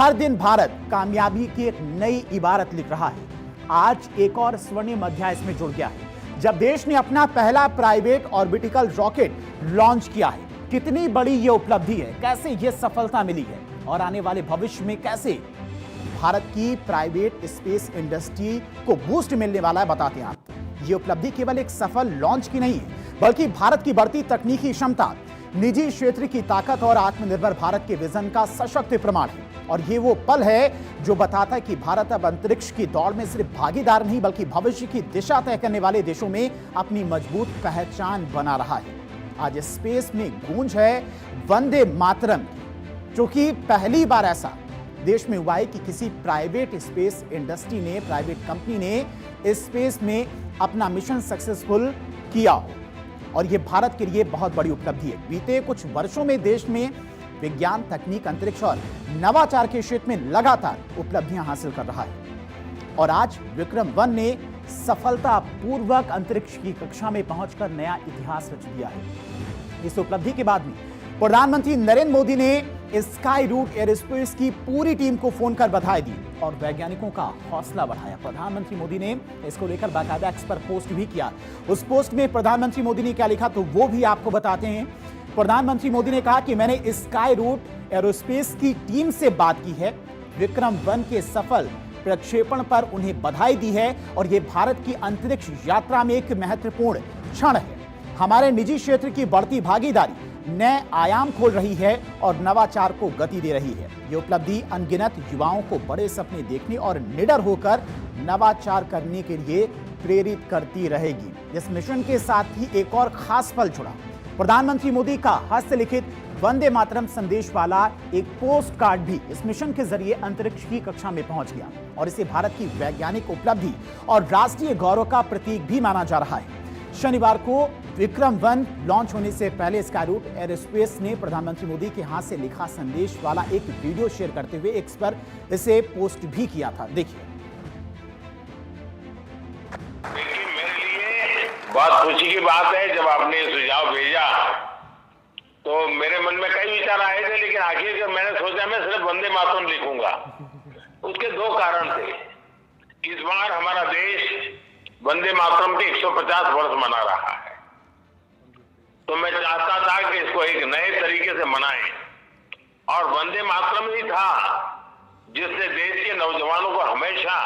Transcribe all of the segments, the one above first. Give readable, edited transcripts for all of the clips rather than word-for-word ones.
हर दिन भारत कामयाबी की एक नई इबारत लिख रहा है। आज एक और स्वर्णिम अध्याय इसमें जुड़ गया है जब देश ने अपना पहला प्राइवेट ऑर्बिटल रॉकेट लॉन्च किया है। कितनी बड़ी यह उपलब्धि है, कैसे यह सफलता मिली है और आने वाले भविष्य में कैसे भारत की प्राइवेट स्पेस इंडस्ट्री को बूस्ट मिलने वाला है, बताते हैं आपको। यह उपलब्धि केवल एक सफल लॉन्च की नहीं है, बल्कि भारत की बढ़ती तकनीकी क्षमता, निजी क्षेत्र की ताकत और आत्मनिर्भर भारत के विजन का सशक्त प्रमाण है। और ये वो पल है जो बताता है कि भारत अब अंतरिक्ष की दौड़ में सिर्फ भागीदार नहीं, बल्कि भविष्य की दिशा तय करने वाले देशों में अपनी मजबूत पहचान बना रहा है। आज स्पेस में गूंज है वंदे मातरम, जो कि पहली बार ऐसा देश में हुआ है कि किसी प्राइवेट स्पेस इंडस्ट्री ने, प्राइवेट कंपनी ने स्पेस में अपना मिशन सक्सेसफुल किया हो। और यह भारत के लिए बहुत बड़ी उपलब्धि है। बीते कुछ वर्षों में देश में विज्ञान, तकनीक, अंतरिक्ष और नवाचार के क्षेत्र में लगातार उपलब्धियां हासिल कर रहा है। और आज विक्रम-1 ने सफलतापूर्वक अंतरिक्ष की कक्षा में पहुंचकर नया इतिहास रच दिया है। इस उपलब्धि के बाद में प्रधानमंत्री नरेंद्र मोदी ने स्काई रूट एयरोस्पेस की पूरी टीम को फोन कर बधाई दी और वैज्ञानिकों का हौसला बढ़ाया। प्रधानमंत्री मोदी ने इसको लेकर बाकायदा एक्स पर पोस्ट भी किया। उस पोस्ट में प्रधानमंत्री मोदी ने क्या लिखा, तो वो भी आपको बताते हैं। प्रधानमंत्री मोदी ने कहा कि मैंने स्काई रूट एयरोस्पेस की टीम से बात की है, विक्रम-1 के सफल प्रक्षेपण पर उन्हें बधाई दी है और यह भारत की अंतरिक्ष यात्रा में एक महत्वपूर्ण क्षण है। हमारे निजी क्षेत्र की बढ़ती भागीदारी नए आयाम खोल रही है और नवाचार को गति दे रही है। ये उपलब्धि अनगिनत युवाओं को बड़े सपने देखने और निडर होकर नवाचार करने के लिए प्रेरित करती रहेगी। इस मिशन के साथ ही एक और खास पल जुड़ा। प्रधानमंत्री मोदी का हस्तलिखित वंदे मातरम संदेश वाला एक पोस्ट कार्ड भी इस मिशन के जरिए अंतरिक्ष की कक्षा में पहुंच गया और इसे भारत की वैज्ञानिक उपलब्धि और राष्ट्रीय गौरव का प्रतीक भी माना जा रहा है। शनिवार को विक्रम-1 लॉन्च होने से पहले स्काई रूट एयरोस्पेस ने प्रधानमंत्री मोदी के हाथ से लिखा संदेश वाला एक वीडियो शेयर करते हुए एक्स पर इसे पोस्ट भी किया था। देखिए। मेरे लिए बहुत खुशी की बात है, जब आपने ये सुझाव भेजा तो मेरे मन में कई विचार आए थे, लेकिन आखिर मैंने सोचा मैं सिर्फ वंदे मातरम लिखूंगा। उसके दो कारण थे। इस बार हमारा देश वंदे मातरम के 150 वर्ष मना रहा है, तो मैं चाहता था कि इसको एक नए तरीके से मनाएं और वंदे मातरम ही था जिसने देश के नौजवानों को हमेशा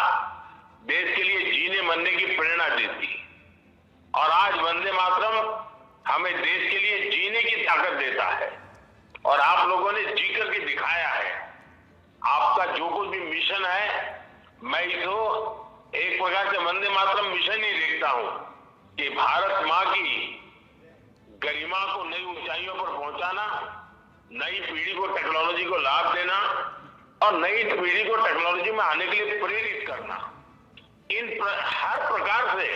देश के लिए जीने मरने की प्रेरणा दी थी। और आज वंदे मातरम हमें देश के लिए जीने की ताकत देता है और आप लोगों ने जी करके दिखाया है। आपका जो कुछ भी मिशन है, मैं इसको एक प्रकार से वंदे मातरम मिशन ही देखता हूं कि भारत मां की गरिमा को नई ऊंचाइयों पर पहुंचाना, नई पीढ़ी को टेक्नोलॉजी को लाभ देना और नई पीढ़ी को टेक्नोलॉजी में आने के लिए प्रेरित करना, हर प्रकार से।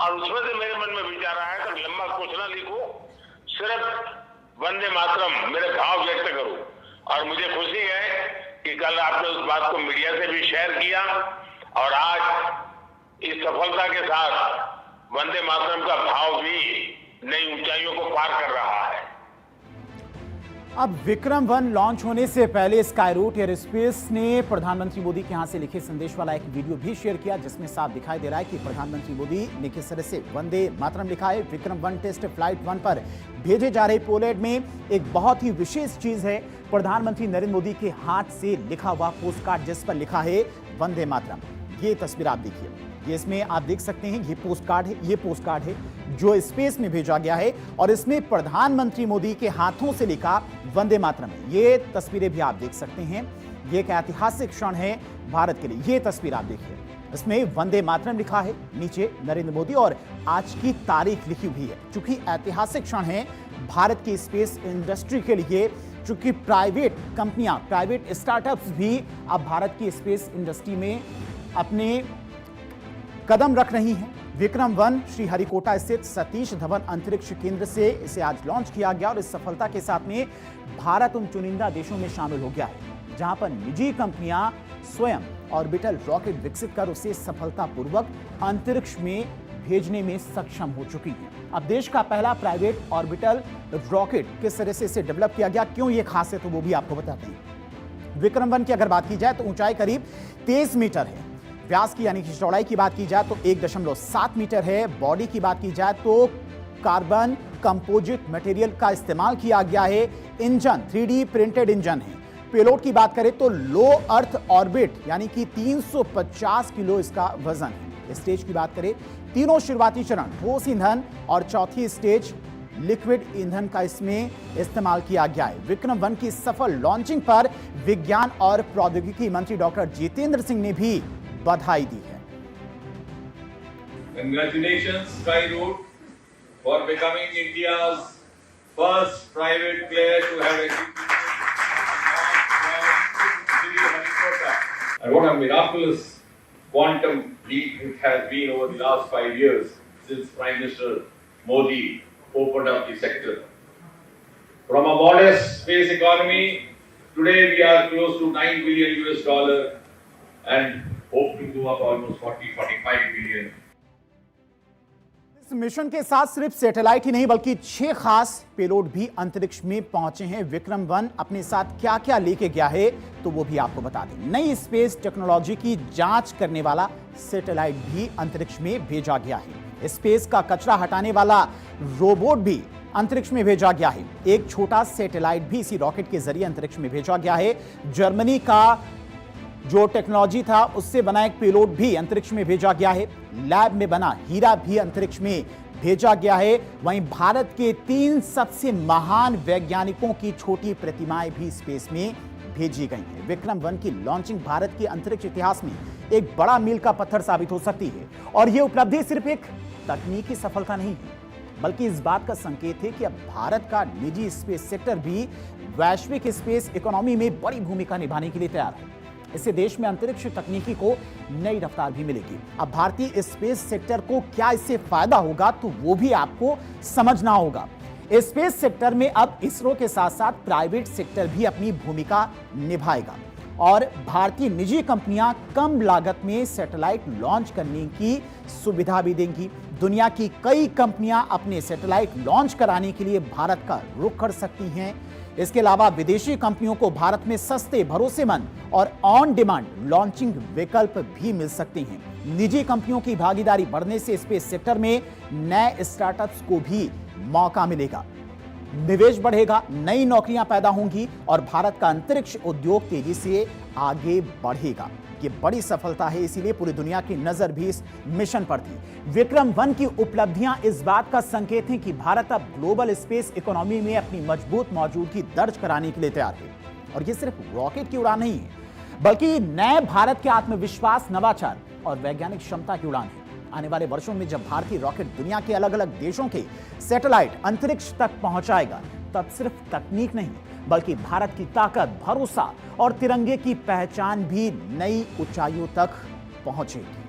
और उसमें से मेरे मन में विचार आया कि लंबा कुछ ना लिखूं, सिर्फ वंदे मातरम मेरे भाव व्यक्त करूं। और मुझे खुशी है कि कल आपने उस बात को मीडिया से भी शेयर किया और आज इस सफलता के साथ वंदे मातरम का भाव भी नई ऊंचाइयों को पार कर रहा है। अब विक्रम-1 लॉन्च होने से पहले स्काई रूट एयरोस्पेस ने प्रधानमंत्री मोदी के हाथ से लिखे संदेश वाला एक वीडियो भी शेयर किया, जिसमें साफ दिखाई दे रहा है कि प्रधानमंत्री मोदी ने किस तरह से वंदे मातरम लिखा है। विक्रम-1 टेस्ट फ्लाइट 1 पर भेजे जा रहे पोलैंड में एक बहुत ही विशेष चीज है, प्रधानमंत्री नरेंद्र मोदी के हाथ से लिखा हुआ पोस्ट कार्ड जिस पर लिखा है वंदे मातरम। ये तस्वीर आप देखिए, ये इसमें आप देख सकते हैं, ये पोस्ट कार्ड है जो स्पेस में भेजा गया है और इसमें प्रधानमंत्री मोदी के हाथों से लिखा वंदे मातरम है। ये तस्वीरें भी आप देख सकते हैं। ये एक ऐतिहासिक क्षण है भारत के लिए। ये तस्वीर आप देखिए, इसमें वंदे मातरम लिखा है, नीचे नरेंद्र मोदी और आज की तारीख लिखी हुई है। चूंकि ऐतिहासिक क्षण है भारत की स्पेस इंडस्ट्री के लिए, चूंकि प्राइवेट कंपनियां, प्राइवेट स्टार्टअप्स भी अब भारत की स्पेस इंडस्ट्री में अपने कदम रख रही हैं। विक्रम-1 श्रीहरिकोटा स्थित सतीश धवन अंतरिक्ष केंद्र से इसे आज लॉन्च किया गया और इस सफलता के साथ में भारत उन चुनिंदा देशों में शामिल हो गया है जहां पर निजी कंपनियां स्वयं ऑर्बिटल रॉकेट विकसित कर उसे सफलतापूर्वक अंतरिक्ष में भेजने में सक्षम हो चुकी है। अब देश का पहला प्राइवेट ऑर्बिटल रॉकेट किस तरह से इसे डेवलप किया गया, क्यों ये खास है, तो वो भी आपको बताते हैं। विक्रम 1 की अगर बात की जाए तो ऊंचाई करीब 23 मीटर है। व्यास की यानी कि चौड़ाई की बात की जाए तो 1.7 मीटर है। बॉडी की बात की जाए तो कार्बन कंपोजिट मटेरियल का इस्तेमाल किया गया है। इंजन 3D प्रिंटेड इंजन है। पेलोड की बात करें तो लो अर्थ ऑर्बिट यानी कि 350 किलो इसका वजन है। स्टेज की बात करें, तीनों शुरुआती चरण ठोस ईंधन और चौथी स्टेज लिक्विड ईंधन का इसमें इस्तेमाल किया गया है। विक्रम 1 की सफल लॉन्चिंग पर विज्ञान और प्रौद्योगिकी मंत्री डॉक्टर जितेंद्र सिंह ने भी बधाई दी है। Congratulations, Skyroot, for becoming India's first private player to have executed and what a miraculous quantum leap it has been over the last 5 years since Prime Minister Modi opened up the sector. From a modest space economy, today we are close to $9 billion and hope to go up almost 40-45 billion. इस mission के साथ सिर्फ satellite ही नहीं बल्कि 6 खास payload भी अंतरिक्ष में पहुंचे हैं। विक्रम 1 अपने साथ क्या क्या लेके गया है तो वो भी आपको बता दें। नई स्पेस टेक्नोलॉजी की जांच करने वाला सैटेलाइट भी अंतरिक्ष में भेजा गया है। स्पेस का कचरा हटाने वाला रोबोट भी अंतरिक्ष में भेजा गया है। एक छोटा सैटेलाइट भी इसी रॉकेट के जरिए अंतरिक्ष में भेजा गया है। जर्मनी का जो टेक्नोलॉजी था उससे बना एक पेलोड भी अंतरिक्ष में भेजा गया है। लैब में बना हीरा भी अंतरिक्ष में भेजा गया है। वहीं भारत के 3 सबसे महान वैज्ञानिकों की छोटी प्रतिमाएं भी स्पेस में भेजी गई हैं। विक्रम 1 की लॉन्चिंग भारत के अंतरिक्ष इतिहास में एक बड़ा मील का पत्थर साबित हो सकती है और यह उपलब्धि सिर्फ एक तकनीकी सफलता नहीं है बल्कि इस बात का संकेत है कि अब भारत का निजी स्पेस सेक्टर भी वैश्विक स्पेस इकोनॉमी में बड़ी भूमिका निभाने के लिए तैयार है। इससे देश में अंतरिक्ष तकनीकी को नई रफ्तार भी मिलेगी। अब भारतीय स्पेस सेक्टर को क्या इससे फायदा होगा तो वो भी आपको समझना होगा। स्पेस सेक्टर में अब इसरो के साथ साथ प्राइवेट सेक्टर भी अपनी भूमिका निभाएगा और भारतीय निजी कंपनियां कम लागत में सैटेलाइट लॉन्च करने की सुविधा भी देंगी। दुनिया की कई कंपनियां अपने सैटेलाइट लॉन्च कराने के लिए भारत का रुख कर सकती हैं। इसके अलावा विदेशी कंपनियों को भारत में सस्ते, भरोसेमंद और ऑन डिमांड लॉन्चिंग विकल्प भी मिल सकते हैं। निजी कंपनियों की भागीदारी बढ़ने से स्पेस सेक्टर में नए स्टार्टअप्स को भी मौका मिलेगा, निवेश बढ़ेगा, नई नौकरियां पैदा होंगी और भारत का अंतरिक्ष उद्योग तेजी से आगे बढ़ेगा। ये बड़ी सफलता है, इसीलिए पूरी दुनिया की नजर भी इस मिशन पर थी। विक्रम 1 की उपलब्धियां इस बात का संकेत हैं कि भारत अब ग्लोबल स्पेस इकोनॉमी में अपनी मजबूत मौजूदगी दर्ज कराने के लिए तैयार है। और ये सिर्फ रॉकेट की उड़ान नहीं है बल्कि नए भारत के आत्मविश्वास, नवाचार और वैज्ञानिक क्षमता की उड़ान है। आने वाले वर्षों में जब भारतीय रॉकेट दुनिया के अलग अलग देशों के सैटेलाइट अंतरिक्ष तक पहुंचाएगा तब सिर्फ तकनीक नहीं बल्कि भारत की ताकत, भरोसा और तिरंगे की पहचान भी नई ऊंचाइयों तक पहुंचेगी।